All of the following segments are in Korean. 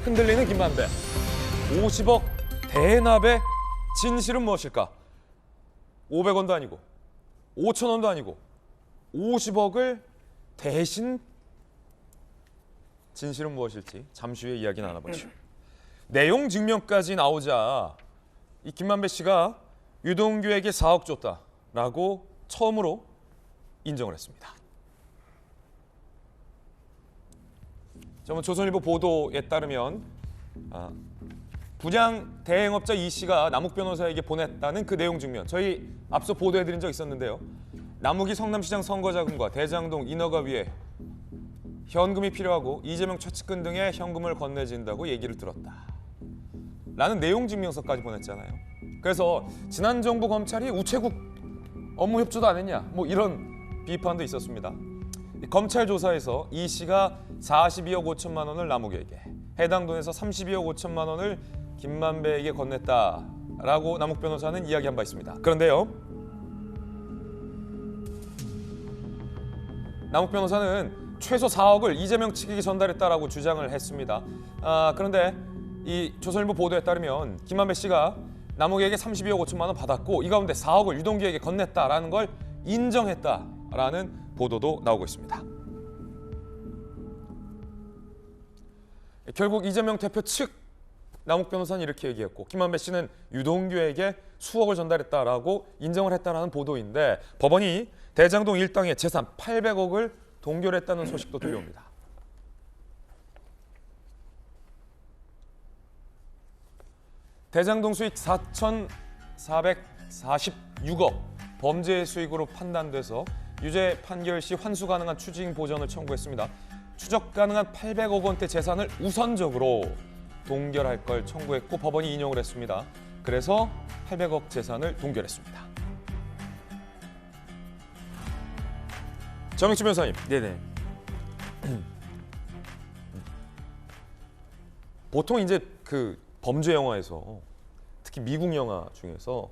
흔들리는 김만배. 50억 대납의 진실은 무엇일까? 500원도 아니고 5,000원도 아니고 50억을 대신 진실은 무엇일지 잠시 후에 이야기 나눠보죠. 내용 증명까지 나오자 이 김만배 씨가 유동규에게 4억 줬다라고 처음으로 인정을 했습니다. 조선일보 보도에 따르면 분양 대행업자 이 씨가 남욱 변호사에게 보냈다는 그 내용 증명, 저희 앞서 보도해드린 적 있었는데요. 남욱이 성남시장 선거자금과 대장동 인허가 위에 현금이 필요하고 이재명 최측근 등의 현금을 건네진다고 얘기를 들었다 라는 내용 증명서까지 보냈잖아요. 그래서 지난 정부 검찰이 우체국 업무 협조도 안 했냐, 뭐 이런 비판도 있었습니다. 검찰 조사에서 이 씨가 42억 5천만 원을 남욱에게, 해당 돈에서 32억 5천만 원을 김만배에게 건넸다라고 남욱 변호사는 이야기한 바 있습니다. 그런데요, 남욱 변호사는 최소 4억을 이재명 측에게 전달했다라고 주장을 했습니다. 그런데 이 조선일보 보도에 따르면 김만배 씨가 남욱에게 32억 5천만 원 받았고 이 가운데 4억을 유동규에게 건넸다라는 걸 인정했다라는 보도도 나오고 있습니다. 결국 이재명 대표 측 남욱 변호사는 이렇게 얘기했고 김만배 씨는 유동규에게 수억을 전달했다라고 인정을 했다라는 보도인데, 법원이 대장동 일당의 재산 800억을 동결했다는 소식도 들려옵니다. 대장동 수익 4,446억 범죄 수익으로 판단돼서 유죄 판결 시 환수 가능한 추징 보전을 청구했습니다. 추적 가능한 800억 원대 재산을 우선적으로 동결할 걸 청구했고 법원이 인용을 했습니다. 그래서 800억 재산을 동결했습니다. 정익주 변호사님. 네네. 보통 이제 그 범죄 영화에서, 특히 미국 영화 중에서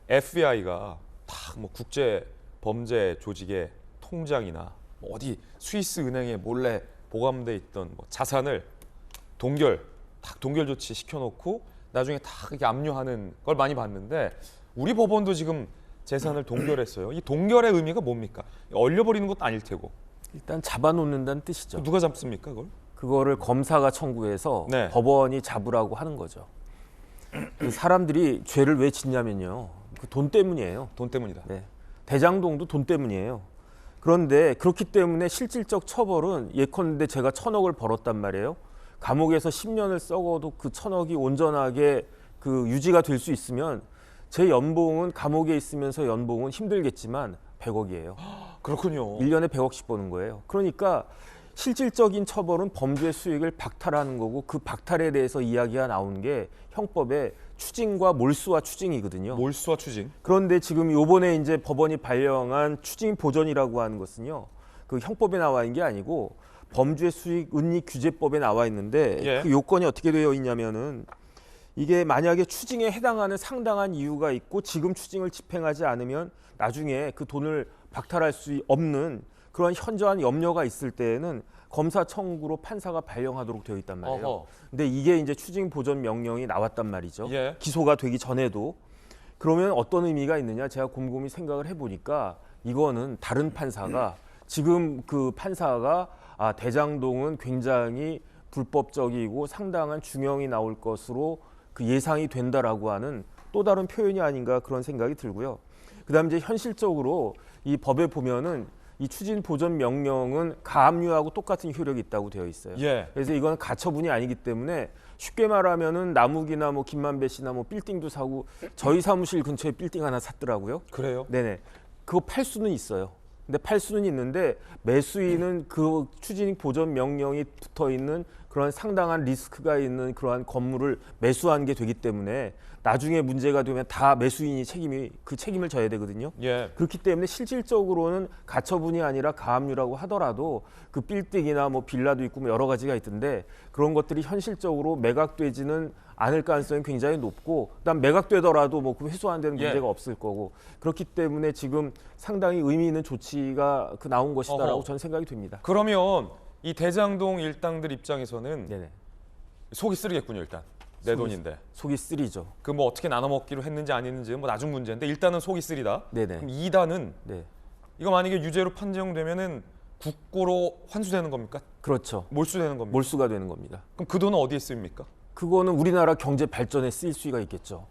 FBI가 다 뭐 국제 범죄 조직의 통장이나 뭐 어디 스위스 은행에 몰래 보관돼 있던 뭐 자산을 동결 조치 시켜놓고 나중에 다 이렇게 압류하는 걸 많이 봤는데, 우리 법원도 지금 재산을 동결했어요. 이 동결의 의미가 뭡니까? 얼려버리는 것도 아닐 테고. 일단 잡아놓는다는 뜻이죠. 누가 잡습니까, 그걸? 그거를 검사가 청구해서 네. 법원이 잡으라고 하는 거죠. 그 사람들이 죄를 왜 짓냐면요, 그 돈 때문이에요. 돈 때문이다. 네. 대장동도 돈 때문이에요. 그런데 그렇기 때문에 실질적 처벌은, 예컨대 제가 1,000억을 벌었단 말이에요. 감옥에서 10년을 썩어도 그 1,000억이 온전하게 그 유지가 될 수 있으면 제 연봉은, 감옥에 있으면서 연봉은 힘들겠지만 100억이에요. 그렇군요. 1년에 100억씩 버는 거예요. 그러니까 실질적인 처벌은 범죄 수익을 박탈하는 거고, 그 박탈에 대해서 이야기가 나온 게 형법에 추징과 몰수와 추징이거든요. 몰수와 추징. 그런데 지금 이번에 이제 법원이 발령한 추징 보전이라고 하는 것은요, 그 형법에 나와 있는 게 아니고 범죄 수익 은닉 규제법에 나와 있는데, 예. 그 요건이 어떻게 되어 있냐면은, 이게 만약에 추징에 해당하는 상당한 이유가 있고 지금 추징을 집행하지 않으면 나중에 그 돈을 박탈할 수 없는 그런 현저한 염려가 있을 때에는 검사 청구로 판사가 발령하도록 되어 있단 말이에요. 어허. 근데 이게 이제 추징 보전 명령이 나왔단 말이죠. 예. 기소가 되기 전에도. 그러면 어떤 의미가 있느냐, 제가 곰곰이 생각을 해보니까 이거는 다른 판사가, 지금 그 판사가 대장동은 굉장히 불법적이고 상당한 중형이 나올 것으로 그 예상이 된다라고 하는 또 다른 표현이 아닌가, 그런 생각이 들고요. 그다음 이제 현실적으로 이 법에 보면은 이 추진 보전 명령은 가압류하고 똑같은 효력이 있다고 되어 있어요. 예. 그래서 이건 가처분이 아니기 때문에, 쉽게 말하면은 남욱이나 뭐 김만배 씨나 뭐 빌딩도 사고, 저희 사무실 근처에 빌딩 하나 샀더라고요. 그래요? 네네. 그거 팔 수는 있어요. 근데 팔 수는 있는데 매수인은 그 추진 보전 명령이 붙어 있는 그런 상당한 리스크가 있는 그러한 건물을 매수한 게 되기 때문에 나중에 문제가 되면 다 매수인이 그 책임을 져야 되거든요. 예. 그렇기 때문에 실질적으로는 가처분이 아니라 가압류라고 하더라도 그 빌딩이나 뭐 빌라도 있고 뭐 여러 가지가 있던데, 그런 것들이 현실적으로 매각되지는 않을 가능성이 굉장히 높고, 그다음 매각되더라도 뭐 그 회수하는 데는 문제가 없을 거고, 그렇기 때문에 지금 상당히 의미 있는 조치가 나온 것이다라고 저는 생각이 됩니다. 그러면 이 대장동 일당들 입장에서는 네네. 속이 쓰리겠군요 일단. 내 돈인데. 속이 쓰리죠. 그 뭐 어떻게 나눠 먹기로 했는지 안 했는지 뭐 나중 문제인데 일단은 속이 쓰리다. 네네. 그럼 2단은 네, 이거 만약에 유죄로 판정되면은 국고로 환수되는 겁니까? 그렇죠. 몰수되는 겁니까? 몰수가 되는 겁니다. 그럼 그 돈은 어디에 쓰입니까? 그거는 우리나라 경제 발전에 쓰일 수가 있겠죠.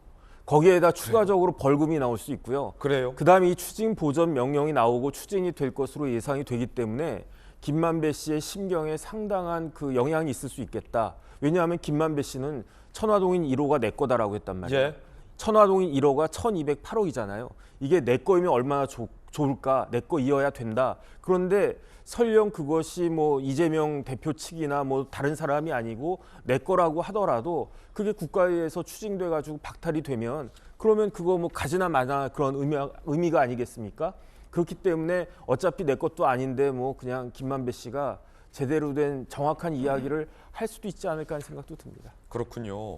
거기에다 추가적으로 벌금이 나올 수 있고요. 그래요. 그다음에 이 추징 보전 명령이 나오고 추징이 될 것으로 예상이 되기 때문에 김만배 씨의 심경에 상당한 그 영향이 있을 수 있겠다. 왜냐하면 김만배 씨는 천화동인 1호가 내 거다라고 했단 말이에요. 예. 천화동인 1호가 1208억이잖아요. 이게 내 거이면 얼마나 좋을까? 내 거 이어야 된다. 그런데 설령 그것이 뭐 이재명 대표 측이나 뭐 다른 사람이 아니고 내 거라고 하더라도 그게 국가에서 추징돼 가지고 박탈이 되면 그러면 그거 뭐 가지나 마나 그런 의미가 아니겠습니까? 그렇기 때문에 어차피 내 것도 아닌데 뭐 그냥 김만배 씨가 제대로 된 정확한 이야기를 할 수도 있지 않을까 하는 생각도 듭니다. 그렇군요.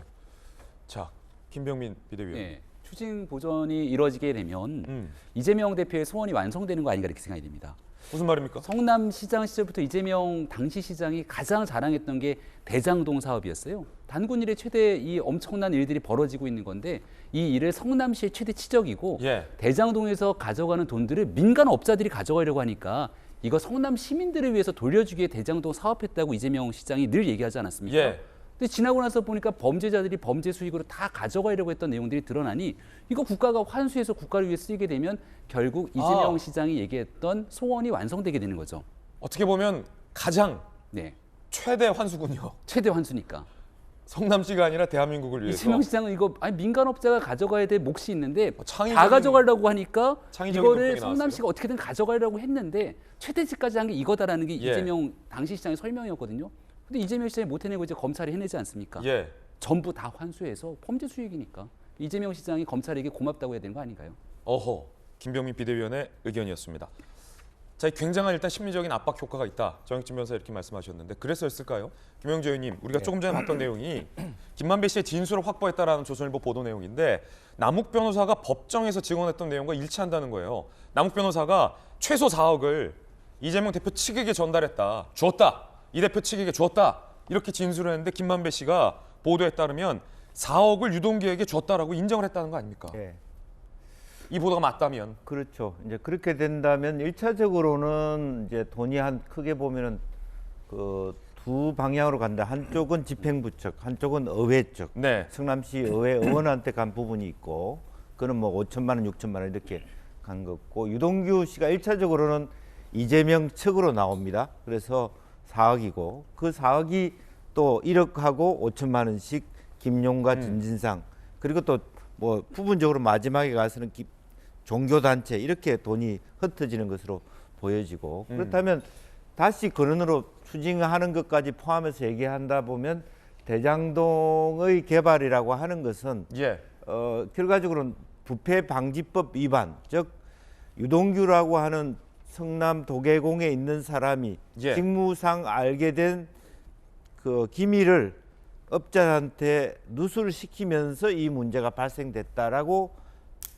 자, 김병민 비대위원. 네, 추징 보전이 이루어지게 되면 이재명 대표의 소원이 완성되는 거 아닌가 이렇게 생각이 됩니다. 무슨 말입니까? 성남시장 시절부터 이재명 당시 시장이 가장 자랑했던 게 대장동 사업이었어요. 단군 일의 최대 이 엄청난 일들이 벌어지고 있는 건데 이 일을 성남시의 최대 치적이고 예. 대장동에서 가져가는 돈들을 민간 업자들이 가져가려고 하니까 이거 성남 시민들을 위해서 돌려주기에 대장동 사업했다고 이재명 시장이 늘 얘기하지 않았습니까? 예. 근데 지나고 나서 보니까 범죄자들이 범죄 수익으로 다 가져가려고 했던 내용들이 드러나니 이거 국가가 환수해서 국가를 위해 쓰이게 되면 결국 이재명 시장이 얘기했던 소원이 완성되게 되는 거죠. 어떻게 보면 가장 네, 최대 환수군요. 최대 환수니까. 성남시가 아니라 대한민국을 위해서. 이재명 시장은 이거 아니 민간업자가 가져가야 될 몫이 있는데 창의적인- 다 가져가려고 하니까 창의적인 이거를 답변이 성남시가 어떻게든 가져가려고 했는데 최대치까지 한 게 이거다라는 게 예. 이재명 당시 시장의 설명이었거든요. 근데 이재명 시장이 못 해내고 이제 검찰이 해내지 않습니까? 예. 전부 다 환수해서 범죄 수익이니까 이재명 시장이 검찰에게 고맙다고 해야 되는 거 아닌가요? 어허. 김병민 비대위원의 의견이었습니다. 자, 이 굉장한 일단 심리적인 압박 효과가 있다. 정익진 변호사 이렇게 말씀하셨는데 그랬었을까요? 김영주 의원님, 우리가 조금 전에 봤던 내용이 김만배 씨의 진술을 확보했다라는 조선일보 보도 내용인데 남욱 변호사가 법정에서 증언했던 내용과 일치한다는 거예요. 남욱 변호사가 최소 4억을 이재명 대표 측에게 전달했다. 주었다. 이 대표 측에게 주었다. 이렇게 진술을 했는데 김만배 씨가 보도에 따르면 4억을 유동규에게 줬다라고 인정을 했다는 거 아닙니까? 예, 이 보도가 맞다면. 그렇죠. 이제 그렇게 된다면 일차적으로는 이제 돈이 한 크게 보면은 그 두 방향으로 간다. 한쪽은 집행부 측, 한쪽은 의회 측. 네. 성남시 의회 의원한테 간 부분이 있고, 그는 뭐 5천만 원, 6천만 원 이렇게 간 거고, 유동규 씨가 일차적으로는 이재명 측으로 나옵니다. 그래서 4억이고, 그 4억이 또 1억하고 5천만 원씩 김용과 진진상, 그리고 또 뭐 부분적으로 마지막에 가서는 종교단체 이렇게 돈이 흩어지는 것으로 보여지고, 그렇다면 다시 근원으로 추징하는 것까지 포함해서 얘기한다 보면 대장동의 개발이라고 하는 것은 예. 결과적으로는 부패방지법 위반, 즉 유동규라고 하는 성남 도계공에 있는 사람이 예. 직무상 알게 된 그 기밀을 업자한테 누수를 시키면서 이 문제가 발생됐다라고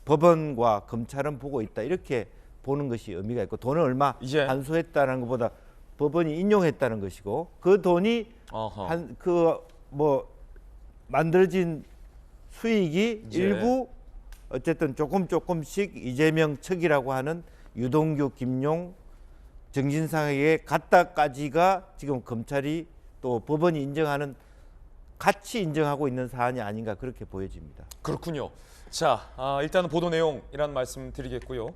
법원과 검찰은 보고 있다. 이렇게 보는 것이 의미가 있고, 돈을 얼마 예. 환수했다는 것보다 법원이 인용했다는 것이고, 그 돈이 어허. 한 그 뭐 만들어진 수익이 예. 일부 어쨌든 조금씩 이재명 측이라고 하는 유동규, 김용, 정진상에게 갔다까지가 지금 검찰이 또 법원이 인정하는, 같이 인정하고 있는 사안이 아닌가 그렇게 보여집니다. 그렇군요. 자, 일단은 보도 내용이라는 말씀 드리겠고요.